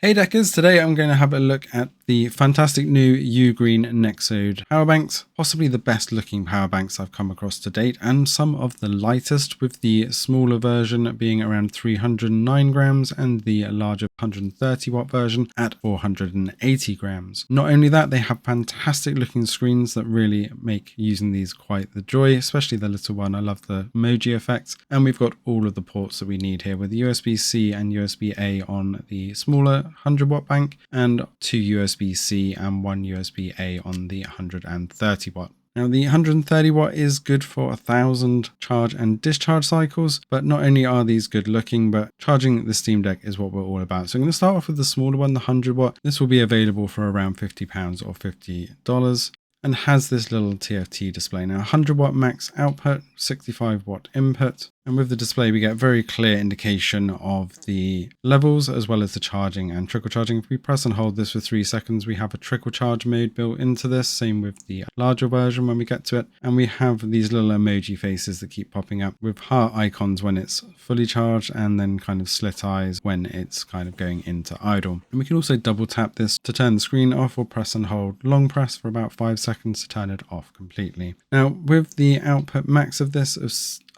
Hey Deckers, today I'm going to have a look at the fantastic new Ugreen Nexode powerbanks, possibly the best looking powerbanks I've come across to date and some of the lightest, with the smaller version being around 309 grams and the larger 130 watt version at 480 grams. Not only that, they have fantastic looking screens that really make using these quite the joy, especially the little one. I love the emoji effects, and we've got all of the ports that we need here with USB-C and USB-A on the smaller 100 watt bank and 2 USB-C and 1 USB-A on the 130 watt. Now the 130 watt is good for 1000 charge and discharge cycles, but not only are these good looking, but charging the Steam Deck is what we're all about. So I'm going to start off with the smaller one, the 100 watt. This will be available for around £50 or $50. And has this little TFT display. Now 100 watt max output, 65 watt input, and with the display we get very clear indication of the levels as well as the charging and trickle charging. If we press and hold this for 3 seconds, we have a trickle charge mode built into this, same with the larger version when we get to it, and we have these little emoji faces that keep popping up with heart icons when it's fully charged and then kind of slit eyes when it's kind of going into idle. And we can also double tap this to turn the screen off, or press and hold long press for about 5 seconds to turn it off completely. Now with the output max of this of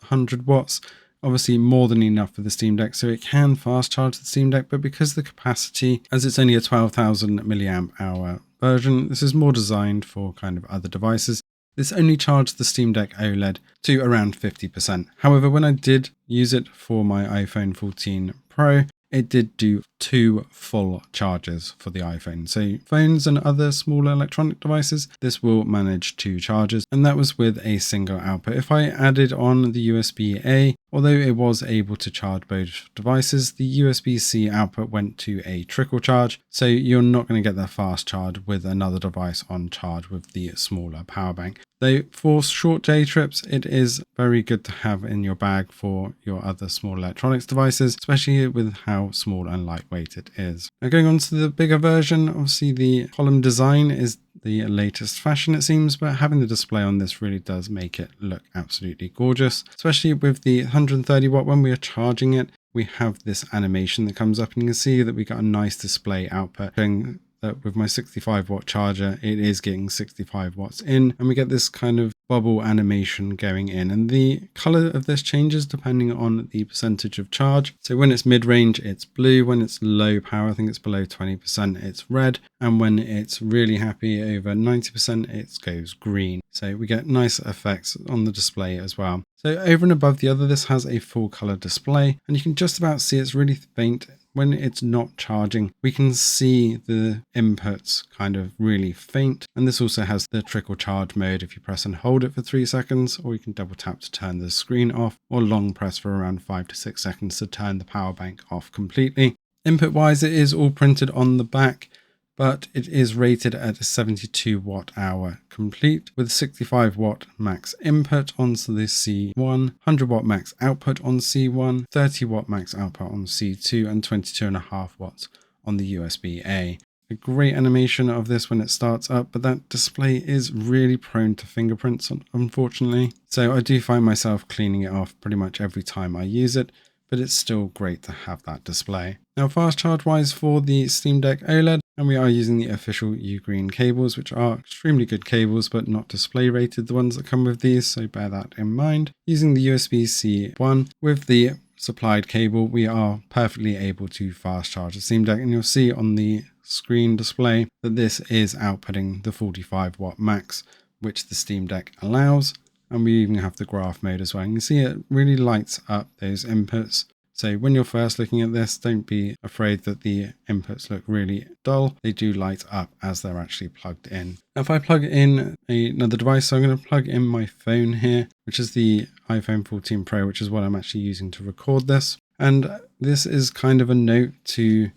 100 watts, obviously more than enough for the Steam Deck, so it can fast charge the Steam Deck, but because the capacity, as it's only a 12,000 milliamp hour version, this is more designed for kind of other devices. This only charged the Steam Deck OLED to around 50%. However, when I did use it for my iPhone 14 Pro, it did do 2 full charges for the iPhone. So phones and other smaller electronic devices, this will manage 2 charges, and that was with a single output. If I added on the USB-A, although it was able to charge both devices, the USB-C output went to a trickle charge, so you're not going to get that fast charge with another device on charge with the smaller power bank. Though for short day trips, it is very good to have in your bag for your other small electronics devices, especially with how small and lightweight it is. Now going on to the bigger version, obviously the column design is the latest fashion it seems, but having the display on this really does make it look absolutely gorgeous, especially with the 130 watt. When we are charging it, we have this animation that comes up and you can see that we got a nice display output showing that with my 65 watt charger, it is getting 65 watts in, and we get this kind of bubble animation going in, and the color of this changes depending on the percentage of charge. So when it's mid-range, it's blue. When it's low power, I think it's below 20%, it's red, and when it's really happy over 90%, it goes green. So we get nice effects on the display as well. So over and above the other, this has a full color display, and you can just about see it's really faint. When it's not charging, we can see the inputs kind of really faint, and this also has the trickle charge mode if you press and hold it for 3 seconds, or you can double tap to turn the screen off, or long press for around 5 to 6 seconds to turn the power bank off completely. Input wise, it is all printed on the back, but it is rated at a 72 watt hour complete with 65 watt max input onto the C1, 100 watt max output on C1, 30 watt max output on C2, and 22.5 watts on the USB-A. A great animation of this when it starts up, but that display is really prone to fingerprints, unfortunately. So I do find myself cleaning it off pretty much every time I use it, but it's still great to have that display. Now fast charge wise for the Steam Deck OLED, and we are using the official Ugreen cables, which are extremely good cables, but not display rated, the ones that come with these, so bear that in mind. Using the USB-C one with the supplied cable, we are perfectly able to fast charge the Steam Deck, and you'll see on the screen display that this is outputting the 45 watt max, which the Steam Deck allows. And we even have the graph mode as well. You can see it really lights up those inputs. So when you're first looking at this, don't be afraid that the inputs look really dull. They do light up as they're actually plugged in. Now, if I plug in another device, so I'm going to plug in my phone here, which is the iPhone 14 Pro, which is what I'm actually using to record this. And this is kind of a note to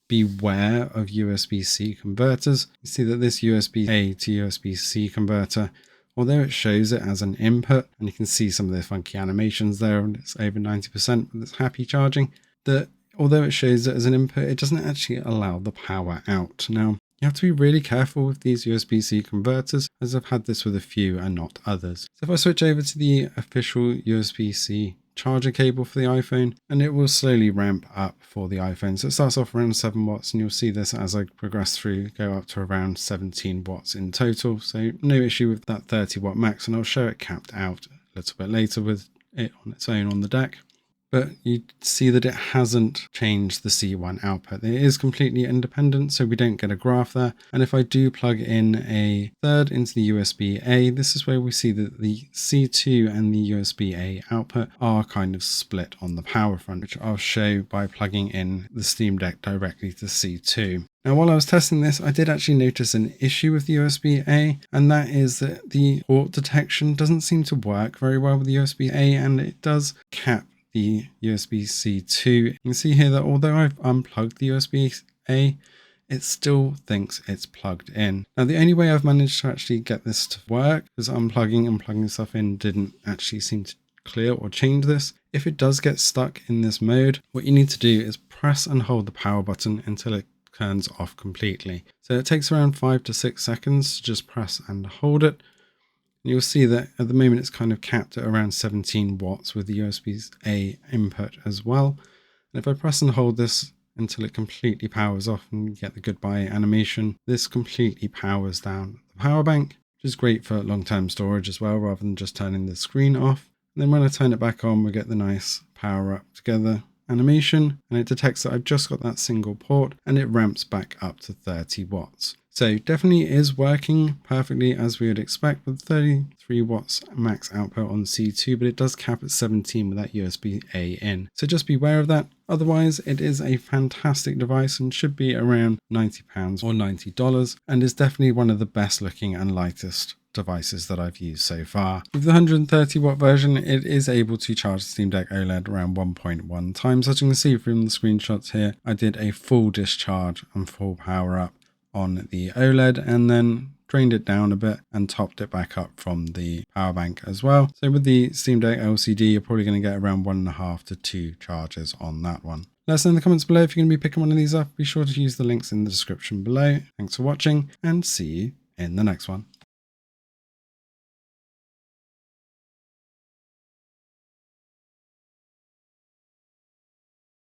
beware of USB-C converters. You see that this USB-A to USB-C converter, although it shows it as an input, and you can see some of the funky animations there, and it's over 90% with its happy charging, that although it shows it as an input, it doesn't actually allow the power out. Now, you have to be really careful with these USB-C converters, as I've had this with a few and not others. So if I switch over to the official USB-C charger cable for the iPhone, and it will slowly ramp up for the iPhone. So it starts off around 7 watts, and you'll see this as I progress through go up to around 17 watts in total. So no issue with that 30 watt max, and I'll show it capped out a little bit later with it on its own on the deck. But you see that it hasn't changed the C1 output. It is completely independent, so we don't get a graph there. And if I do plug in a third into the USB-A, this is where we see that the C2 and the USB-A output are kind of split on the power front, which I'll show by plugging in the Steam Deck directly to C2. Now, while I was testing this, I did actually notice an issue with the USB-A, and that is that the port detection doesn't seem to work very well with the USB-A, and it does cap the USB-C 2. You can see here that although I've unplugged the USB-A, it still thinks it's plugged in. Now, the only way I've managed to actually get this to work, because unplugging and plugging stuff in didn't actually seem to clear or change this. If it does get stuck in this mode, what you need to do is press and hold the power button until it turns off completely. So it takes around 5 to 6 seconds to just press and hold it. You'll see that at the moment it's kind of capped at around 17 watts with the USB-A input as well. And if I press and hold this until it completely powers off and you get the goodbye animation, this completely powers down the power bank, which is great for long-term storage as well, rather than just turning the screen off. And then when I turn it back on, we get the nice power up together animation, and it detects that I've just got that single port, and it ramps back up to 30 watts. So definitely is working perfectly as we would expect with 33 watts max output on C2, but it does cap at 17 with that USB-A in. So just be aware of that. Otherwise, it is a fantastic device and should be around £90 or $90, and is definitely one of the best looking and lightest devices that I've used so far. With the 130 watt version, it is able to charge the Steam Deck OLED around 1.1 times. As you can see from the screenshots here, I did a full discharge and full power up on the OLED, and then drained it down a bit and topped it back up from the power bank as well. So with the Steam Deck LCD, you're probably going to get around 1.5 to 2 charges on that one. Let us know in the comments below if you're going to be picking one of these up. Be sure to use the links in the description below. Thanks for watching, and see you in the next one.